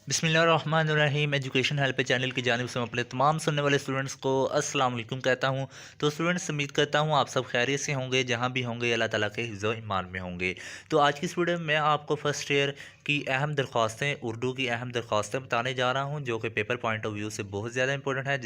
बिस्मिल्लाहिर्रहमानिर्रहीम। Education help channel की जानिब से मैं अपने तमाम सुनने वाले स्टूडेंट्स को अस्सलाम वालेकुम कहता हूँ। तो स्टूडेंट्स, उम्मीद करता हूँ आप सब खैरियत से होंगे, जहाँ भी होंगे अल्लाह ताला के हिफ्ज़ व ईमान में होंगे। तो आज की इस वीडियो में मैं आपको फर्स्ट ईयर की अहम दरख्वास्तें, उर्दू की अहम दरख्वास्तें बताने जा रहा हूँ, जो कि पेपर पॉइंट ऑफ व्यू से बहुत ज़्यादा इंपॉर्टेंट है,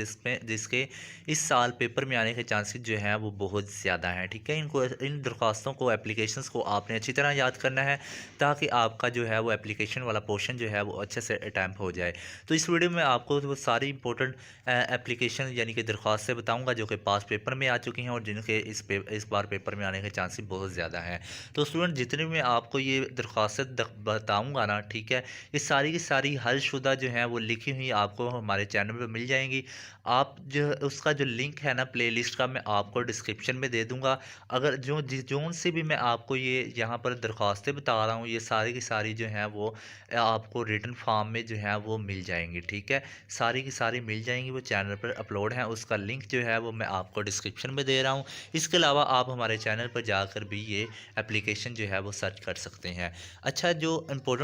जिसके इस साल पेपर में आने के चांसेस जो हैं वो बहुत ज़्यादा हैं। ठीक है, इन दरख्वास्तों को, एप्लीकेशंस को आपने अच्छी तरह याद करना है, ताकि आपका जो है वो एप्लीकेशन वाला पोर्शन जो है वो अच्छे से अटैम्प्ट हो जाए। तो इस वीडियो में आपको वो सारी इंपॉर्टेंट एप्लीकेशन यानी कि दरख्वास्तें बताऊंगा, जो कि पास पेपर में आ चुकी हैं और जिनके इस बार पेपर में आने के चांसेस बहुत ज़्यादा हैं। तो स्टूडेंट, जितने में आपको ये दरख्वास्तें बताऊंगा ना, ठीक है, ये सारी की सारी हलशुदा जो हैं वो लिखी हुई आपको हमारे चैनल पर मिल जाएंगी। आप जो उसका जो लिंक है ना प्लेलिस्ट का, मैं आपको डिस्क्रिप्शन में दे दूँगा। अगर जोन से भी मैं आपको ये यहाँ पर दरख्वास्तें बता रहा हूँ, ये सारी की सारी जो हैं वो आपको रिटन फॉर्म में जो है वो मिल जाएंगी। ठीक है, सारी की सारी मिल जाएंगी, वो चैनल पर अपलोड हैं। उसका लिंक जो है वो मैं आपको डिस्क्रिप्शन में दे रहा हूँ। इसके अलावा आप हमारे चैनल पर जाकर भी ये एप्लीकेशन जो है वो सर्च कर सकते हैं। अच्छा, जो इम्पोर्टेंट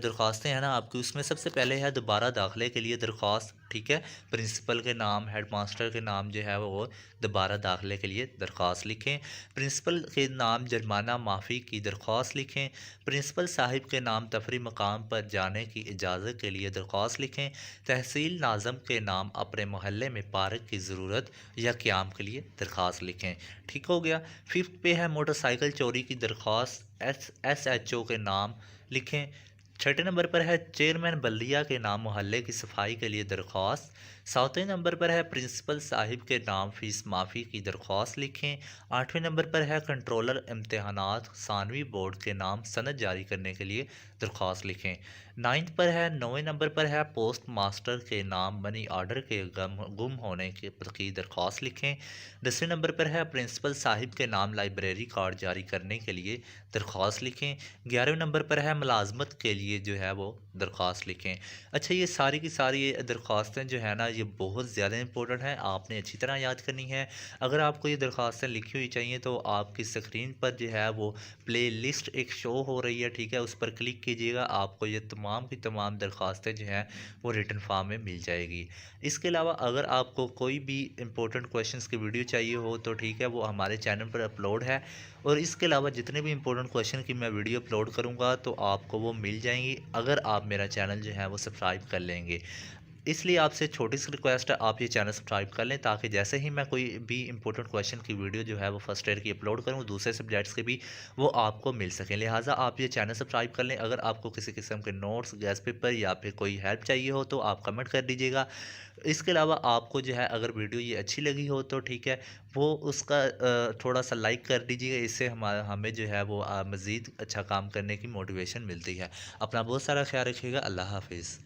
दरख्वास्तें हैं ना आपकी, उसमें सबसे पहले है दोबारा दाखिले के लिए दरख्वास्त। ठीक है, प्रिंसिपल के नाम, हेड मास्टर के नाम जो है वो दोबारा दाखिले के लिए दरख्वास्त लिखें। प्रिंसिपल के नाम जुर्माना माफ़ी की दरख्वास्त लिखें। प्रिंसिपल साहिब के नाम तफरी मकाम पर जाने की इजाज़त के लिए दरख्वास्त लिखें। तहसील नाज़म के नाम अपने मोहल्ले में पार्क की ज़रूरत या क़याम के लिए दरख्वास्त लिखें। ठीक हो गया। फिफ्थ पे है मोटरसाइकिल चोरी की दरख्वास्त, SHO के नाम लिखें। छठे नंबर पर है चेयरमैन बल्दिया के नाम मोहल्ले की सफाई के लिए दरख्वास्त। सातवें नंबर पर है प्रिंसिपल साहिब के नाम फ़ीस माफ़ी की दरख्वास्त लिखें। आठवें नंबर पर है कंट्रोलर इम्तहानात सानवी बोर्ड के नाम सनद जारी करने के लिए दरख्वास्त लिखें। नाइन्थ पर है, नौवें नंबर पर है पोस्ट मास्टर के नाम मनी ऑर्डर के गुम होने की दरख्वास्त लिखें। 10वें नंबर पर है प्रिंसिपल साहिब के नाम लाइब्रेरी कार्ड जारी करने के लिए दरख्वास्त लिखें। 11वें नंबर पर है मुलाजमत के लिए जो है वो दरख्वास्त लिखें। अच्छा, ये सारी की सारी ये दरख्वास्तें जो है ना, ये बहुत ज़्यादा इंपॉर्टेंट हैं, आपने अच्छी तरह याद करनी है। अगर आपको ये दरख्वास्तें लिखी हुई चाहिए तो आपकी स्क्रीन पर जो है वो प्ले लिस्ट एक शो हो रही है। ठीक है, उस पर क्लिक कीजिएगा, आपको ये तमाम की तमाम दरख्वास्तें जो हैं वो रिटन फॉर्म में मिल जाएगी। इसके अलावा अगर आपको कोई भी इंपॉर्टेंट क्वेश्चंस की वीडियो चाहिए हो तो ठीक है, वो हमारे चैनल पर अपलोड है। और इसके अलावा जितने भी इंपॉर्टेंट क्वेश्चन की मैं वीडियो अपलोड करूँगा तो आपको वो मिल जाएंगी, अगर आप मेरा चैनल जो है वो सब्सक्राइब कर लेंगे। इसलिए आपसे छोटी सी रिक्वेस्ट है, आप ये चैनल सब्सक्राइब कर लें, ताकि जैसे ही मैं कोई भी इंपॉर्टेंट क्वेश्चन की वीडियो जो है वो फर्स्ट ईयर की अपलोड करूँ, दूसरे सब्जेक्ट्स के भी वो आपको मिल सकें। लिहाजा आप ये चैनल सब्सक्राइब कर लें। अगर आपको किसी किस्म के नोट्स, गैस पेपर या फिर कोई हेल्प चाहिए हो तो आप कमेंट कर दीजिएगा। इसके अलावा आपको जो है अगर वीडियो ये अच्छी लगी हो तो ठीक है, वो उसका थोड़ा सा लाइक कर दीजिएगा। इससे हमें जो है वो मज़ीद अच्छा काम करने की मोटिवेशन मिलती है। अपना बहुत सारा ख्याल रखिएगा। अल्लाह हाफिज़।